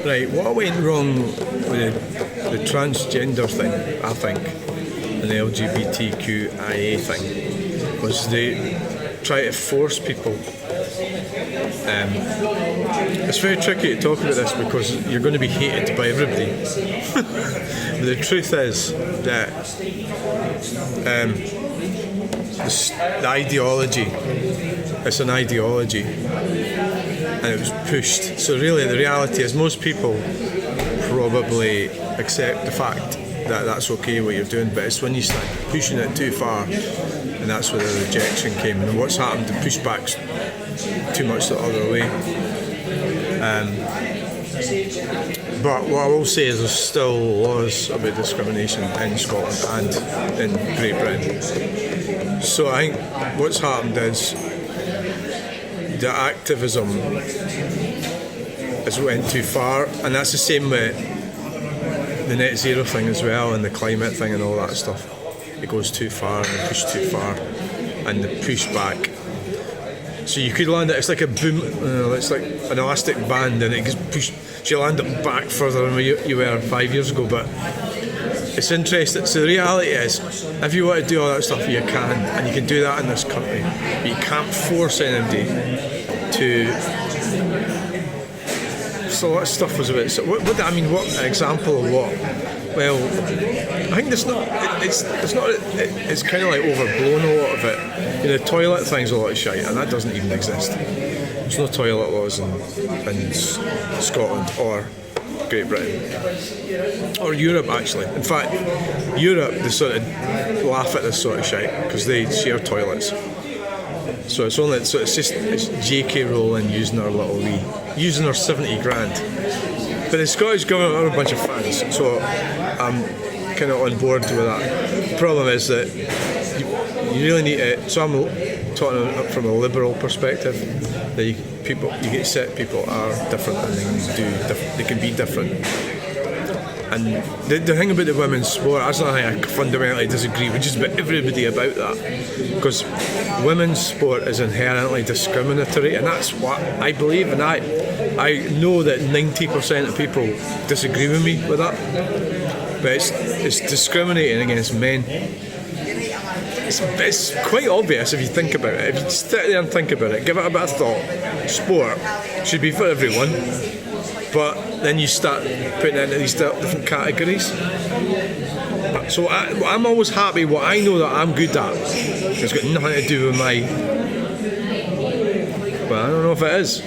Right, what went wrong with the transgender thing, I think, and the LGBTQIA thing, was they try to force people. It's very tricky to talk about this because you're going to be hated by everybody. But the truth is that the ideology, it's an ideology, and it was pushed. So really the reality is most people probably accept the fact that that's okay what you're doing, but it's when you start pushing it too far, and that's where the rejection came. And what's happened, the pushback's too much the other way. But what I will say is there's still laws about discrimination in Scotland and in Great Britain. So I think what's happened is the activism has went too far, and that's the same with the net zero thing as well, and the climate thing and all that stuff. It goes too far and pushed too far, and the pushback. So you could land it, it's like a boom, it's like an elastic band, and it gets pushed, so you land it back further than you were 5 years ago. But it's interesting. So the reality is, if you want to do all that stuff, you can, and you can do that in this country. But you can't force anybody to. So what stuff was about? So what an example of what? Well, I think it's kind of like overblown, a lot of it. The toilet thing's a lot of shite, and that doesn't even exist. There's no toilet laws in Scotland or Great Britain or Europe, actually. In fact, Europe, they sort of laugh at this sort of shite because they share toilets. So it's J.K. Rowling using her 70 grand. But the Scottish government are a bunch of fans, so I'm kind of on board with that. The problem is that you really need to. So I'm talking from a liberal perspective. That you get set people are different, and they can be different. And the thing about the women's sport, that's not something I fundamentally disagree with just about everybody about that. Because women's sport is inherently discriminatory, and that's what I believe, and I know that 90% of people disagree with me with that. But it's discriminating against men. It's quite obvious if you think about it. If you sit there and think about it, give it a bit of thought. Sport should be for everyone. But then you start putting it into these different categories. So I'm always happy what I know that I'm good at. It's got nothing to do with my... Well, I don't know if it is.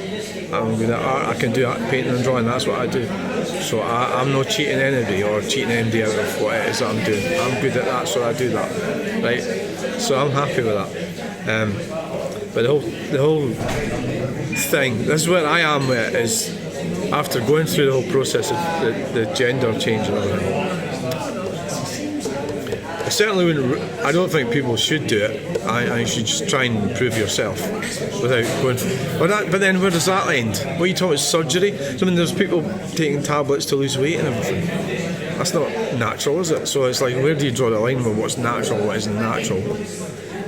I'm good at art, I can do painting and drawing, that's what I do. So I'm not cheating anybody or cheating anybody out of what it is that I'm doing. I'm good at that, so I do that. Right? So I'm happy with that. But the whole thing, this is where I am with it, is after going through the whole process of the gender change and everything, I certainly wouldn't. I don't think people should do it. I should just try and improve yourself without going. But then where does that end? What are you talking about, surgery? So there's people taking tablets to lose weight and everything. That's not natural, is it? So it's like, where do you draw the line with what's natural and what isn't natural?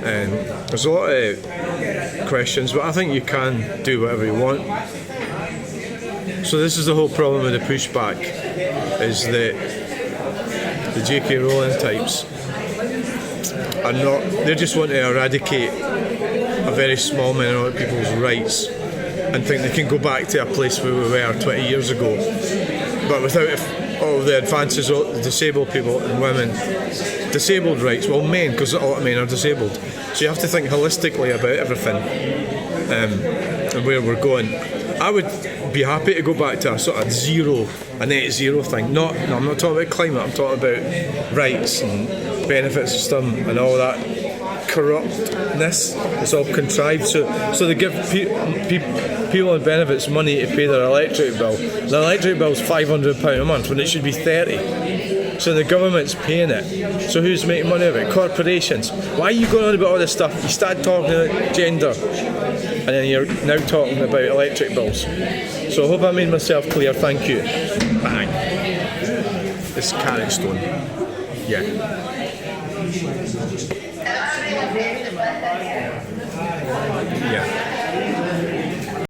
And there's a lot of questions, but I think you can do whatever you want. So this is the whole problem with the pushback, is that the J.K. Rowling types are not, they just want to eradicate a very small minority of people's rights and think they can go back to a place where we were 20 years ago, but without all the advances of the disabled people and women. Disabled rights, well, men, because a lot of men are disabled. So you have to think holistically about everything and where we're going. I would be happy to go back to a sort of a net zero thing. No, I'm not talking about climate, I'm talking about rights and benefits system and all that corruptness. It's all contrived. So they give people on benefits money to pay their electric bill. The electric bill's £500 a month when it should be 30. So the government's paying it. So who's making money of it? Corporations. Why are you going on about all this stuff? You start talking about gender, and then you're now talking about electric bills. So I hope I made myself clear. Thank you. Bang. It's Carrick Stone. Yeah.